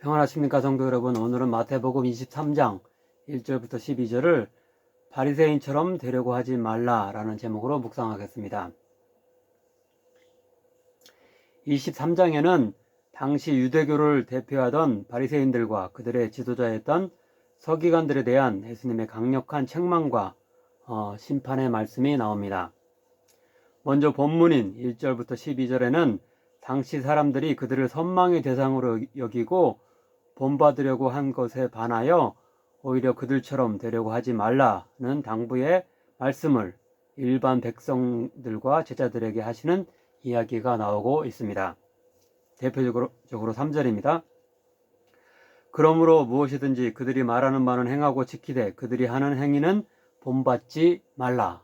평안하십니까 성도 여러분. 오늘은 마태복음 23장 1절부터 12절을 바리새인처럼 되려고 하지 말라라는 제목으로 묵상하겠습니다. 23장에는 당시 유대교를 대표하던 바리새인들과 그들의 지도자였던 서기관들에 대한 예수님의 강력한 책망과 심판의 말씀이 나옵니다. 먼저 본문인 1절부터 12절에는 당시 사람들이 그들을 선망의 대상으로 여기고 본받으려고 한 것에 반하여 오히려 그들처럼 되려고 하지 말라는 당부의 말씀을 일반 백성들과 제자들에게 하시는 이야기가 나오고 있습니다. 대표적으로 3절입니다. 그러므로 무엇이든지 그들이 말하는 바는 행하고 지키되 그들이 하는 행위는 본받지 말라.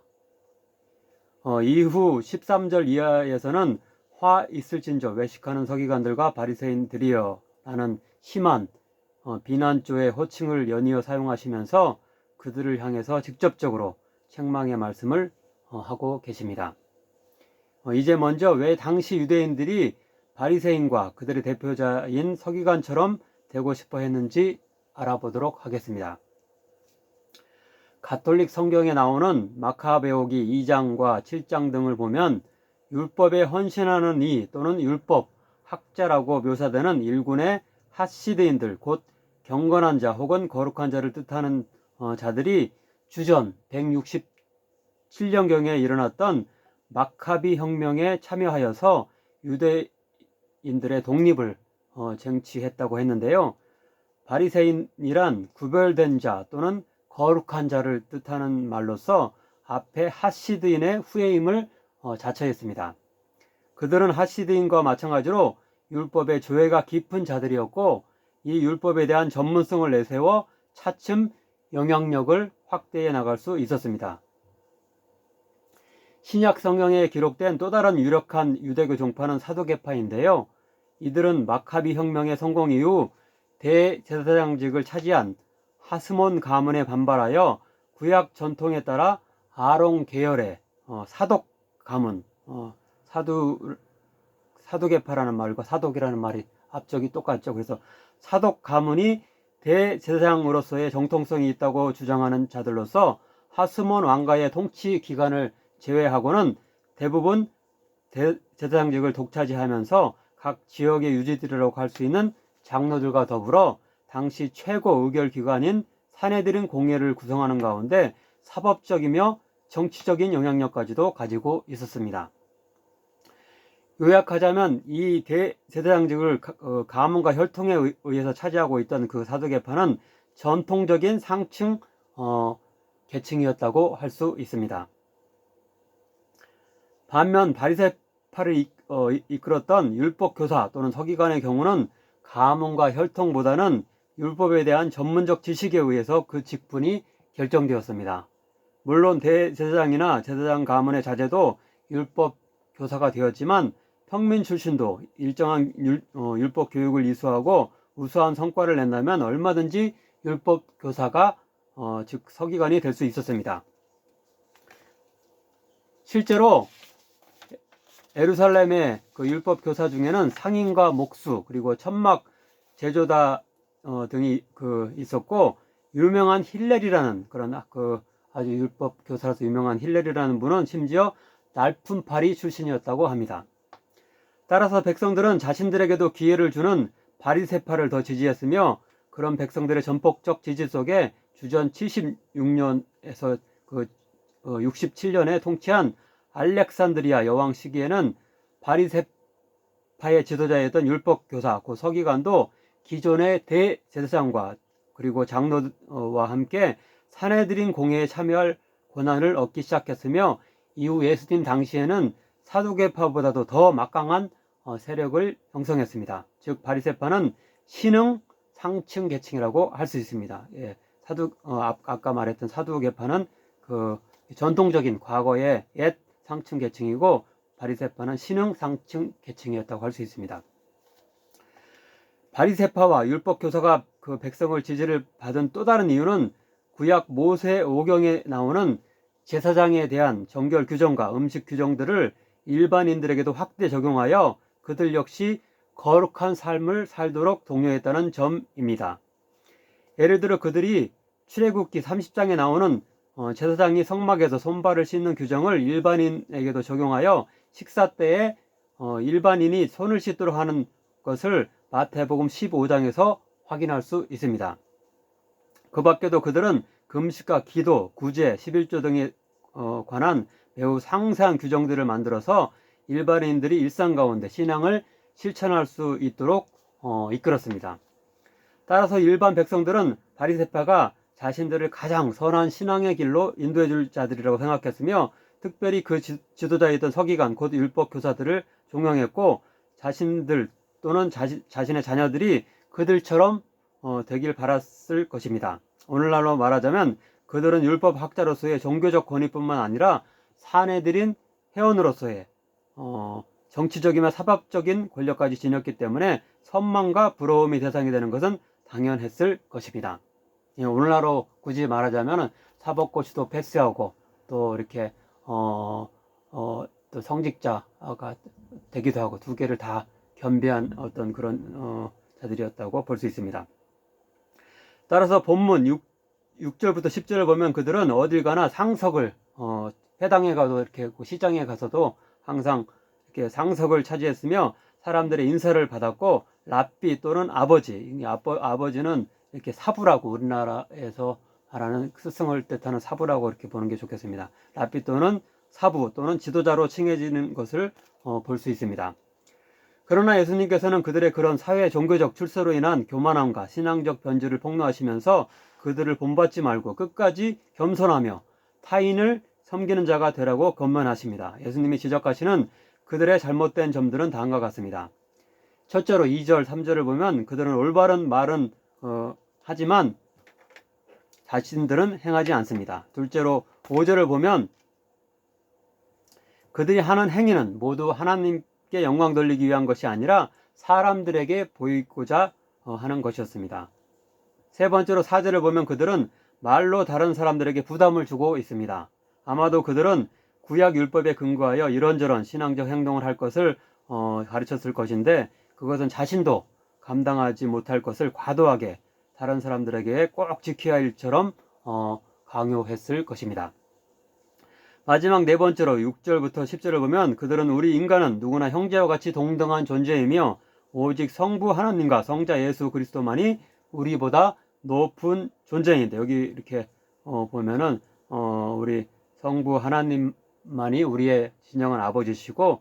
이후 13절 이하에서는 화 있을진저 외식하는 서기관들과 바리새인들이여 라는 심한 비난조의 호칭을 연이어 사용하시면서 그들을 향해서 직접적으로 책망의 말씀을 하고 계십니다. 이제 먼저 왜 당시 유대인들이 바리새인과 그들의 대표자인 서기관처럼 되고 싶어 했는지 알아보도록 하겠습니다. 가톨릭 성경에 나오는 마카베오기 2장과 7장 등을 보면 율법에 헌신하는 이 또는 율법 학자라고 묘사되는 일군의 하시드인들, 곧 경건한 자 혹은 거룩한 자를 뜻하는 자들이 주전 167년경에 일어났던 마카비 혁명에 참여하여서 유대인들의 독립을 쟁취했다고 했는데요. 바리새인이란 구별된 자 또는 거룩한 자를 뜻하는 말로서 앞에 하시드인의 후예임을 자처했습니다. 그들은 하시드인과 마찬가지로 율법의 조예가 깊은 자들이었고 이 율법에 대한 전문성을 내세워 차츰 영향력을 확대해 나갈 수 있었습니다. 신약 성경에 기록된 또 다른 유력한 유대교 종파는 사두개파인데요. 이들은 마카비 혁명의 성공 이후 대제사장직을 차지한 하스몬 가문에 반발하여 구약 전통에 따라 아론 계열의 사독 가문, 사두개파라는 말과 사독이라는 말이 앞쪽이 똑같죠. 그래서 사독 가문이 대제사장으로서의 정통성이 있다고 주장하는 자들로서 하스몬 왕가의 통치 기간을 제외하고는 대부분 제사장직을 독차지하면서 각 지역의 유지들이라고 할 수 있는 장로들과 더불어 당시 최고 의결기관인 사내들인 공회를 구성하는 가운데 사법적이며 정치적인 영향력까지도 가지고 있었습니다. 요약하자면 이 대제사장직을 가문과 혈통에 의해서 차지하고 있던 그 사두개파는 전통적인 상층 계층이었다고 할 수 있습니다. 반면 바리새파를 이끌었던 율법교사 또는 서기관의 경우는 가문과 혈통보다는 율법에 대한 전문적 지식에 의해서 그 직분이 결정되었습니다. 물론 대제사장이나 제사장 가문의 자제도 율법 교사가 되었지만 평민 출신도 일정한 율법 교육을 이수하고 우수한 성과를 낸다면 얼마든지 율법 교사가 즉 서기관이 될 수 있었습니다. 실제로 예루살렘의 그 율법 교사 중에는 상인과 목수 그리고 천막 제조다 등이 있었고 유명한 힐렐이라는 그런 아주 율법 교사로서 유명한 힐렐이라는 분은 심지어 날품파리 출신이었다고 합니다. 따라서 백성들은 자신들에게도 기회를 주는 바리새파를 더 지지했으며 그런 백성들의 전폭적 지지 속에 주전 76년에서 67년에 통치한 알렉산드리아 여왕 시기에는 바리새파의 지도자였던 율법교사 그 서기관도 기존의 대제사장과 그리고 장로와 함께 사내들인 공회에 참여할 권한을 얻기 시작했으며 이후 예수님 당시에는 사두개파보다도 더 막강한 세력을 형성했습니다. 즉 바리새파는 신흥 상층 계층이라고 할 수 있습니다. 예, 아까 말했던 사두개파는 그 전통적인 과거의 옛 상층 계층이고 바리새파는 신흥 상층 계층이었다고 할 수 있습니다. 바리새파와 율법교사가 그 백성을 지지를 받은 또 다른 이유는 구약 모세 오경에 나오는 제사장에 대한 정결 규정과 음식 규정들을 일반인들에게도 확대 적용하여 그들 역시 거룩한 삶을 살도록 독려했다는 점입니다. 예를 들어 그들이 출애굽기 30장에 나오는 제사장이 성막에서 손발을 씻는 규정을 일반인에게도 적용하여 식사 때에 일반인이 손을 씻도록 하는 것을 마태복음 15장에서 확인할 수 있습니다. 그 밖에도 그들은 금식과 기도, 구제, 11조 등에 관한 매우 상세한 규정들을 만들어서 일반인들이 일상 가운데 신앙을 실천할 수 있도록 이끌었습니다. 따라서 일반 백성들은 바리새파가 자신들을 가장 선한 신앙의 길로 인도해 줄 자들이라고 생각했으며 특별히 그 지도자이던 서기관 곧 율법 교사들을 존경했고 자신들 또는 자신의 자녀들이 그들처럼 되길 바랐을 것입니다. 오늘날로 말하자면 그들은 율법학자로서의 종교적 권위뿐만 아니라 사내들인 회원으로서의 정치적이나 사법적인 권력까지 지녔기 때문에 선망과 부러움의 대상이 되는 것은 당연했을 것입니다. 오늘날로 굳이 말하자면 사법고시도 패스하고 또 이렇게 또 성직자가 되기도 하고 두 개를 다 겸비한 어떤 그런 자들이었다고 볼 수 있습니다. 따라서 본문 6절부터 10절을 보면 그들은 어딜 가나 상석을 회당에 가도 이렇게 시장에 가서도 항상 이렇게 상석을 차지했으며 사람들의 인사를 받았고 랍비 또는 아버지는 이렇게 사부라고 우리나라에서 말하는 스승을 뜻하는 사부라고 이렇게 보는 게 좋겠습니다. 랍비 또는 사부 또는 지도자로 칭해지는 것을 볼 수 있습니다. 그러나 예수님께서는 그들의 그런 사회 종교적 출세로 인한 교만함과 신앙적 변질을 폭로하시면서 그들을 본받지 말고 끝까지 겸손하며 타인을 섬기는 자가 되라고 권면하십니다. 예수님이 지적하시는 그들의 잘못된 점들은 다음과 같습니다. 첫째로 2절, 3절을 보면 그들은 올바른 말은 하지만 자신들은 행하지 않습니다. 둘째로 5절을 보면 그들이 하는 행위는 모두 하나님께 영광 돌리기 위한 것이 아니라 사람들에게 보이고자 하는 것이었습니다. 세 번째로 4절을 보면 그들은 말로 다른 사람들에게 부담을 주고 있습니다. 아마도 그들은 구약 율법에 근거하여 이런저런 신앙적 행동을 할 것을 가르쳤을 것인데 그것은 자신도 감당하지 못할 것을 과도하게 다른 사람들에게 꼭 지켜야 할 일처럼 강요했을 것입니다. 마지막 네 번째로 6절부터 10절을 보면 그들은 우리 인간은 누구나 형제와 같이 동등한 존재이며 오직 성부 하나님과 성자 예수 그리스도만이 우리보다 높은 존재인데 여기 이렇게 보면은 우리 성부 하나님만이 우리의 진정한 아버지시고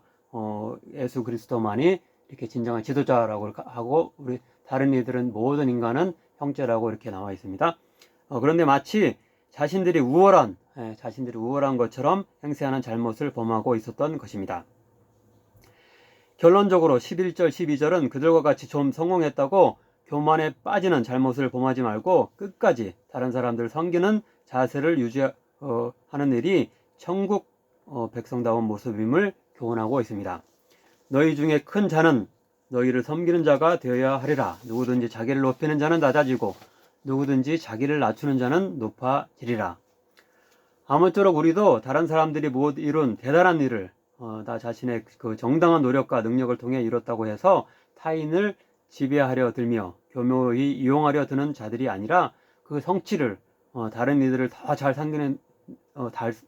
예수 그리스도만이 이렇게 진정한 지도자라고 하고 우리 다른 이들은 모든 인간은 형제라고 이렇게 나와 있습니다. 그런데 마치 자신들이 우월한 것처럼 행세하는 잘못을 범하고 있었던 것입니다. 결론적으로 11절, 12절은 그들과 같이 좀 성공했다고 교만에 빠지는 잘못을 범하지 말고 끝까지 다른 사람들을 섬기는 자세를 유지하는 일이 천국 백성다운 모습임을 교훈하고 있습니다. 너희 중에 큰 자는 너희를 섬기는 자가 되어야 하리라. 누구든지 자기를 높이는 자는 낮아지고 누구든지 자기를 낮추는 자는 높아지리라. 아무쪼록 우리도 다른 사람들이 못 이룬 대단한 일을 나 자신의 그 정당한 노력과 능력을 통해 이뤘다고 해서 타인을 지배하려 들며 교묘히 이용하려 드는 자들이 아니라 그 성취를 다른 이들을 더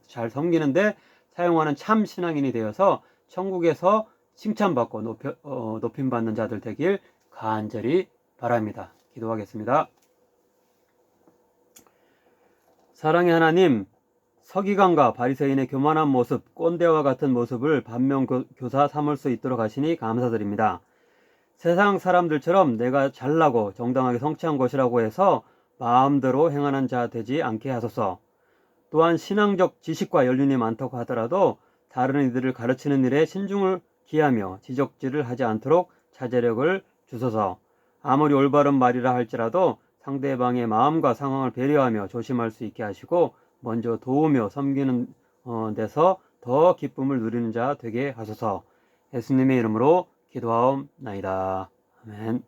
잘 섬기는데 사용하는 참 신앙인이 되어서 천국에서 칭찬받고 높임받는 자들 되길 간절히 바랍니다. 기도하겠습니다. 사랑의 하나님, 서기관과 바리새인의 교만한 모습, 꼰대와 같은 모습을 반면교사 삼을 수 있도록 하시니 감사드립니다. 세상 사람들처럼 내가 잘나고 정당하게 성취한 것이라고 해서 마음대로 행하는 자 되지 않게 하소서. 또한 신앙적 지식과 연륜이 많다고 하더라도 다른 이들을 가르치는 일에 신중을 기하며 지적질을 하지 않도록 자제력을 주소서. 아무리 올바른 말이라 할지라도 상대방의 마음과 상황을 배려하며 조심할 수 있게 하시고 먼저 도우며 섬기는 데서 더 기쁨을 누리는 자 되게 하소서. 예수님의 이름으로 기도하옵나이다. 아멘.